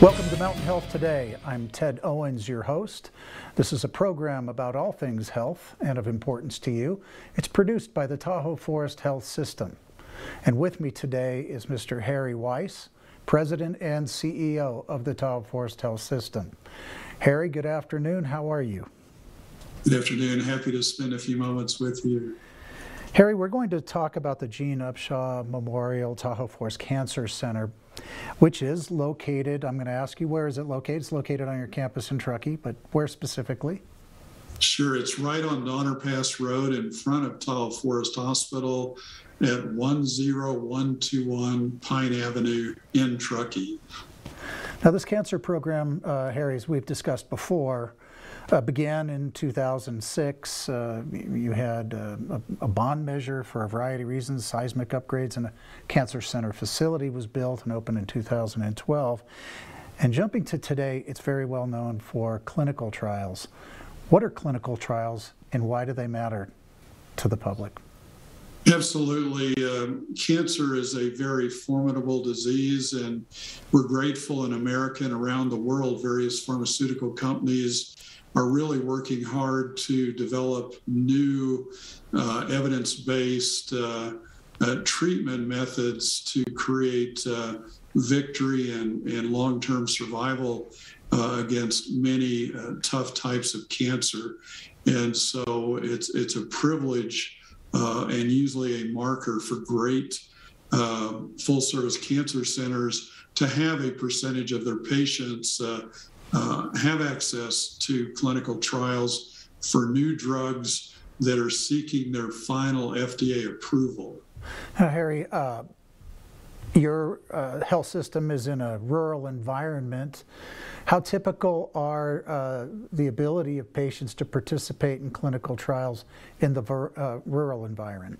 Welcome to Mountain Health Today. I'm Ted Owens, your host. This is a program about all things health and of importance to you. It's produced by the Tahoe Forest Health System. And with me today is Mr. Harry Weiss, President and CEO of the Tahoe Forest Health System. Harry, good afternoon. How are you? Good afternoon. Happy to spend a few moments with you. Harry, we're going to talk about the Gene Upshaw Memorial Tahoe Forest Cancer Center, which is located, I'm going to ask you, where is it located? It's located on your campus in Truckee, but where specifically? Sure. It's right on Donner Pass Road in front of Tahoe Forest Hospital at 10121 Pine Avenue in Truckee. Now, this cancer program, Harry, as we've discussed before, began in 2006. You had a bond measure for a variety of reasons, seismic upgrades, and a cancer center facility was built and opened in 2012. And jumping to today, it's very well known for clinical trials. What are clinical trials and why do they matter to the public? Absolutely. Cancer is a very formidable disease, and we're grateful in America and around the world, various pharmaceutical companies are really working hard to develop new evidence-based treatment methods to create victory and long-term survival against many tough types of cancer. And so it's a privilege and usually a marker for great full-service cancer centers to have a percentage of their patients have access to clinical trials for new drugs that are seeking their final FDA approval. Now, Harry, your health system is in a rural environment. How typical are the ability of patients to participate in clinical trials in the rural environment?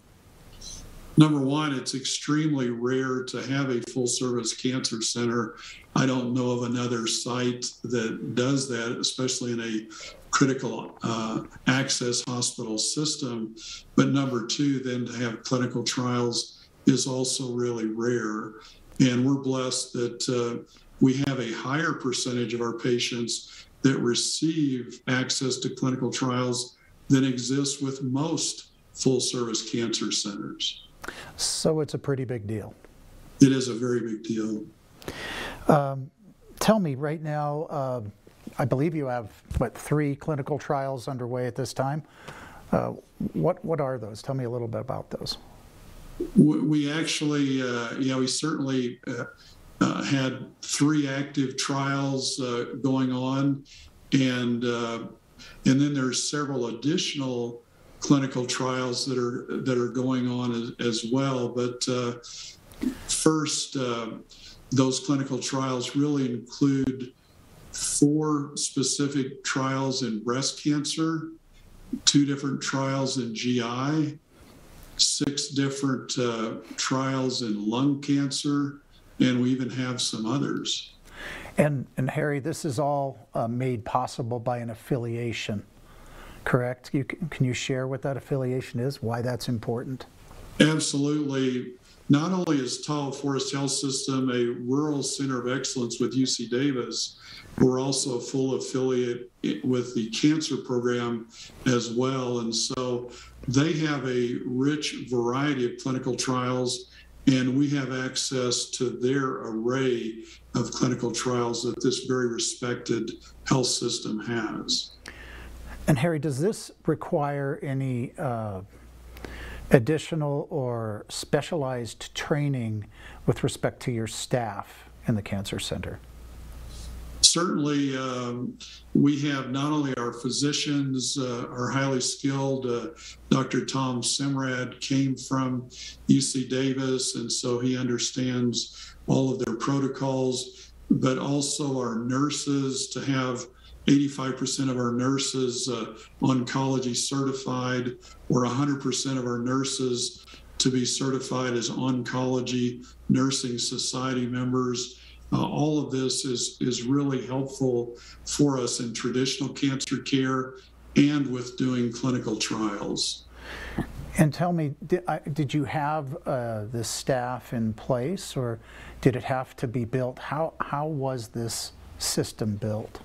Number one, it's extremely rare to have a full-service cancer center. I don't know of another site that does that, especially in a critical access hospital system. But number two, then to have clinical trials is also really rare. And we're blessed that we have a higher percentage of our patients that receive access to clinical trials than exists with most full-service cancer centers. So it's a pretty big deal. It is a very big deal. Tell me right now, I believe you have, 3 clinical trials underway at this time. What are those? Tell me a little bit about those. We actually, we certainly had 3 active trials going on, and then there's several additional clinical trials that are going on as well. But first, those clinical trials really include 4 specific trials in breast cancer, 2 different trials in GI, 6 different trials in lung cancer, and we even have some others. And Harry, this is all made possible by an affiliation, correct? Can you share what that affiliation is, why that's important? Absolutely. Not only is Tahoe Forest Health System a rural center of excellence with UC Davis, we're also a full affiliate with the cancer program as well. And so they have a rich variety of clinical trials, and we have access to their array of clinical trials that this very respected health system has. And Harry, does this require any additional or specialized training with respect to your staff in the cancer center? Certainly, we have not only our physicians are highly skilled. Dr. Tom Simrad came from UC Davis, and so he understands all of their protocols, but also our nurses, to have 85% of our nurses oncology certified, or 100% of our nurses to be certified as Oncology Nursing Society members. All of this is really helpful for us in traditional cancer care and with doing clinical trials. And tell me, did you have the staff in place, or did it have to be built? How was this system built?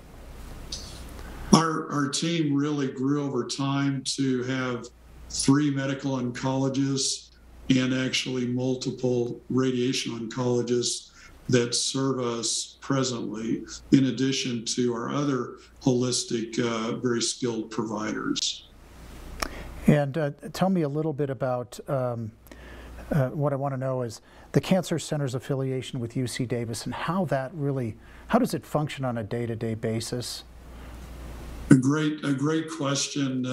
Our team really grew over time to have 3 medical oncologists and actually multiple radiation oncologists that serve us presently, in addition to our other holistic, very skilled providers. And tell me a little bit about what I want to know is the Cancer Center's affiliation with UC Davis and how does it function on a day-to-day basis? A great question.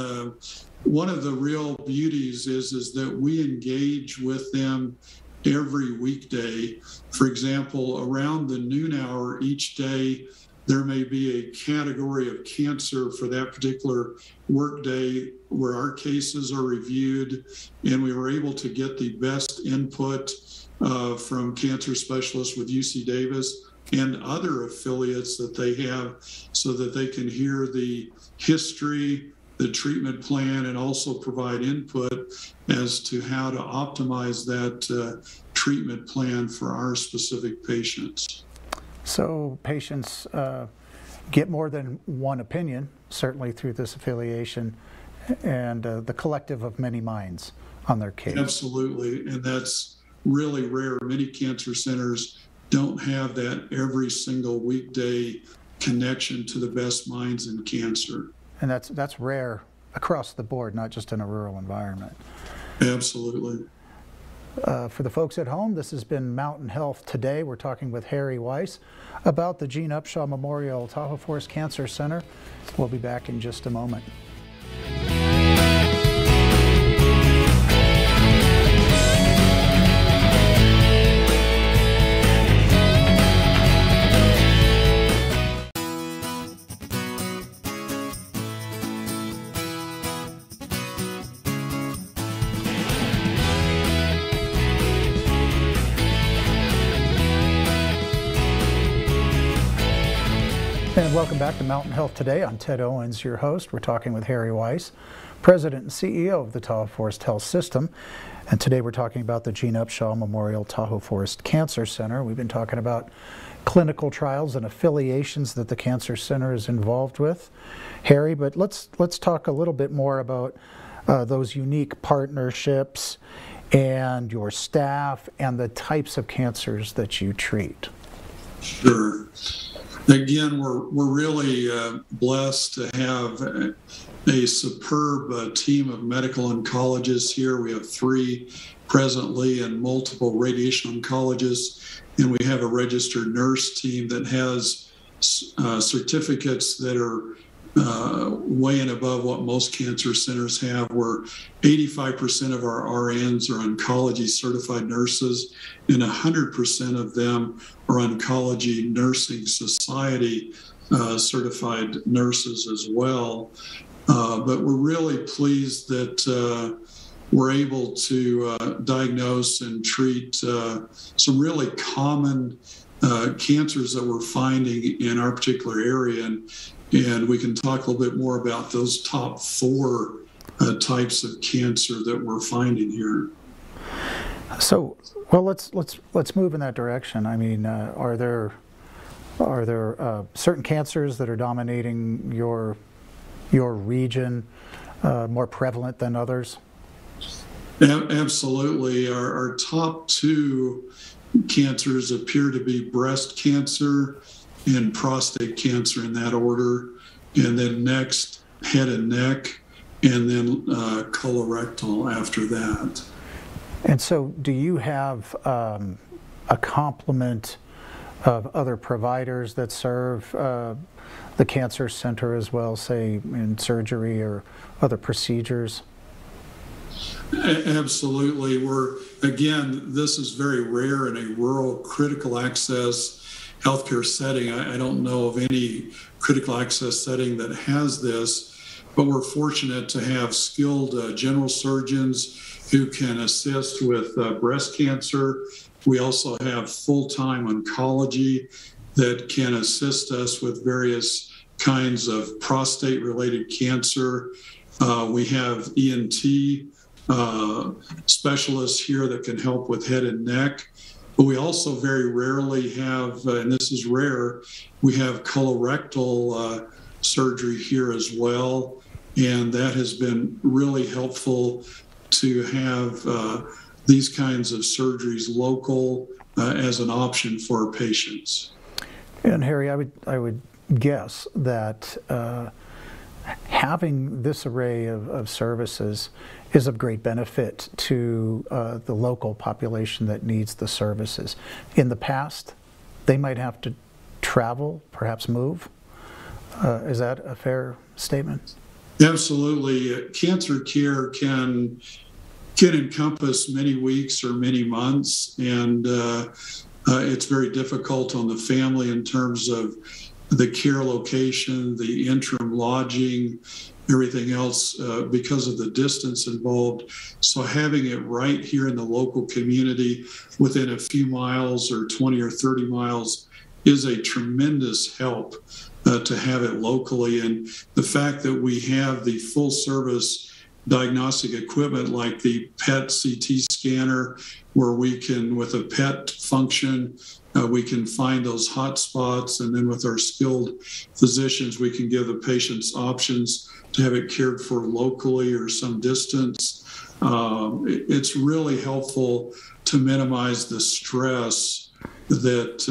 One of the real beauties is that we engage with them every weekday. For example, around the noon hour each day, there may be a category of cancer for that particular workday where our cases are reviewed, and we were able to get the best input from cancer specialists with UC Davis and other affiliates that they have, so that they can hear the history, the treatment plan, and also provide input as to how to optimize that treatment plan for our specific patients. So patients get more than one opinion, certainly through this affiliation, and the collective of many minds on their case. Absolutely, and that's really rare. Many cancer centers don't have that every single weekday connection to the best minds in cancer. And that's rare across the board, not just in a rural environment. Absolutely. For the folks at home, this has been Mountain Health Today. We're talking with Harry Weiss about the Gene Upshaw Memorial Tahoe Forest Cancer Center. We'll be back in just a moment. And welcome back to Mountain Health Today. I'm Ted Owens, your host. We're talking with Harry Weiss, President and CEO of the Tahoe Forest Health System. And today we're talking about the Gene Upshaw Memorial Tahoe Forest Cancer Center. We've been talking about clinical trials and affiliations that the Cancer Center is involved with. Harry, but let's talk a little bit more about those unique partnerships and your staff and the types of cancers that you treat. Sure. Again, we're really blessed to have a superb team of medical oncologists here. We have 3 presently and multiple radiation oncologists, and we have a registered nurse team that has certificates that are way and above what most cancer centers have, where 85% of our RNs are oncology certified nurses, and 100% of them are Oncology Nursing Society certified nurses as well. But we're really pleased that we're able to diagnose and treat some really common cancers that we're finding in our particular area. And we can talk a little bit more about those top 4 types of cancer that we're finding here. So, well, let's move in that direction. I mean, are there certain cancers that are dominating your region, more prevalent than others? Absolutely. Our top 2 cancers appear to be breast cancer and prostate cancer, in that order, and then next head and neck, and then colorectal after that. And so do you have a complement of other providers that serve the Cancer Center as well, say in surgery or other procedures? Absolutely. This is very rare in a rural critical access healthcare setting. I don't know of any critical access setting that has this, but we're fortunate to have skilled general surgeons who can assist with breast cancer. We also have full-time oncology that can assist us with various kinds of prostate-related cancer. We have ENT specialists here that can help with head and neck. But we also very rarely have, and this is rare, we have colorectal surgery here as well. And that has been really helpful to have these kinds of surgeries local as an option for our patients. And Harry, I would guess that having this array of services is of great benefit to the local population that needs the services. In the past, they might have to travel, perhaps move. Is that a fair statement? Absolutely. Cancer care can encompass many weeks or many months, and it's very difficult on the family in terms of the care location, the interim lodging, everything else because of the distance involved. So having it right here in the local community within a few miles or 20 or 30 miles is a tremendous help to have it locally. And the fact that we have the full service diagnostic equipment like the PET CT scanner, where we can, with a PET function, we can find those hot spots, and then with our skilled physicians, we can give the patients options to have it cared for locally or some distance. It's really helpful to minimize the stress that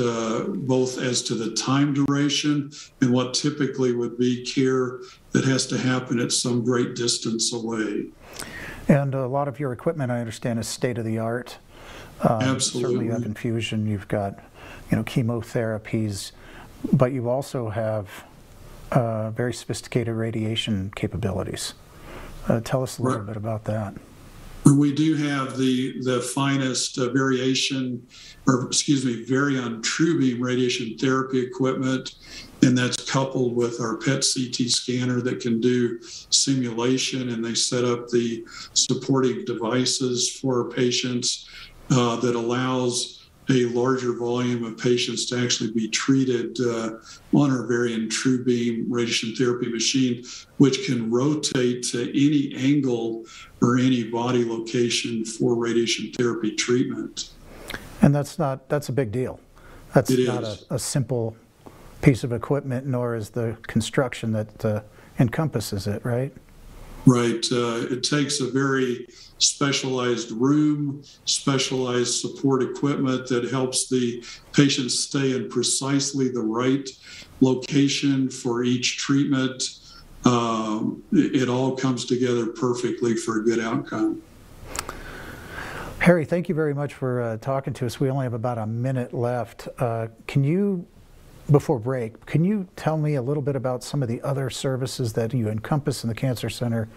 both as to the time duration and what typically would be care that has to happen at some great distance away. And a lot of your equipment, I understand, is state-of-the-art. Absolutely. Certainly you have infusion, you've got chemotherapies, but you also have very sophisticated radiation capabilities. Tell us a little bit about that. We do have the finest varion true beam radiation therapy equipment, and that's coupled with our PET CT scanner that can do simulation, and they set up the supporting devices for our patients that allows a larger volume of patients to actually be treated on our varian true beam radiation therapy machine, which can rotate to any angle or any body location for radiation therapy treatment. And that's a big deal. That's not a simple piece of equipment, nor is the construction that encompasses it, right? Right. It takes a very specialized room, specialized support equipment that helps the patient stay in precisely the right location for each treatment. It all comes together perfectly for a good outcome. Harry, thank you very much for talking to us. We only have about a minute left. Before break, can you tell me a little bit about some of the other services that you encompass in the Cancer Center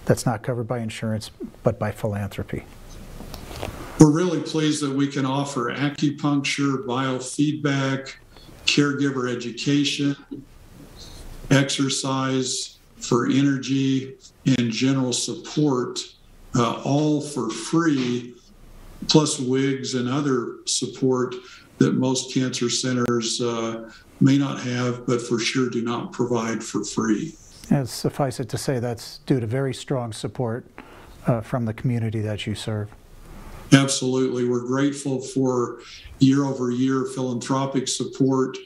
that's not covered by insurance, but by philanthropy? We're really pleased that we can offer acupuncture, biofeedback, caregiver education, exercise for energy, and general support, all for free, plus wigs and other support that most cancer centers may not have, but for sure do not provide for free. And suffice it to say, that's due to very strong support from the community that you serve. Absolutely. We're grateful for year-over-year philanthropic support,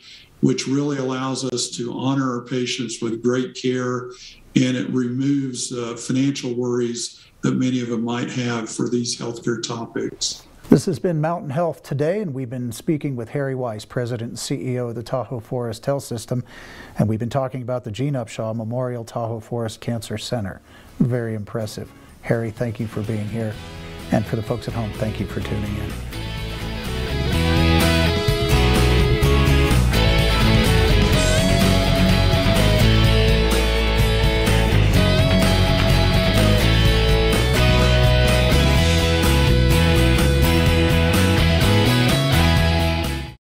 which really allows us to honor our patients with great care, and it removes financial worries that many of them might have for these healthcare topics. This has been Mountain Health Today, and we've been speaking with Harry Weiss, President and CEO of the Tahoe Forest Health System, and we've been talking about the Gene Upshaw Memorial Tahoe Forest Cancer Center. Very impressive. Harry, thank you for being here, and for the folks at home, thank you for tuning in.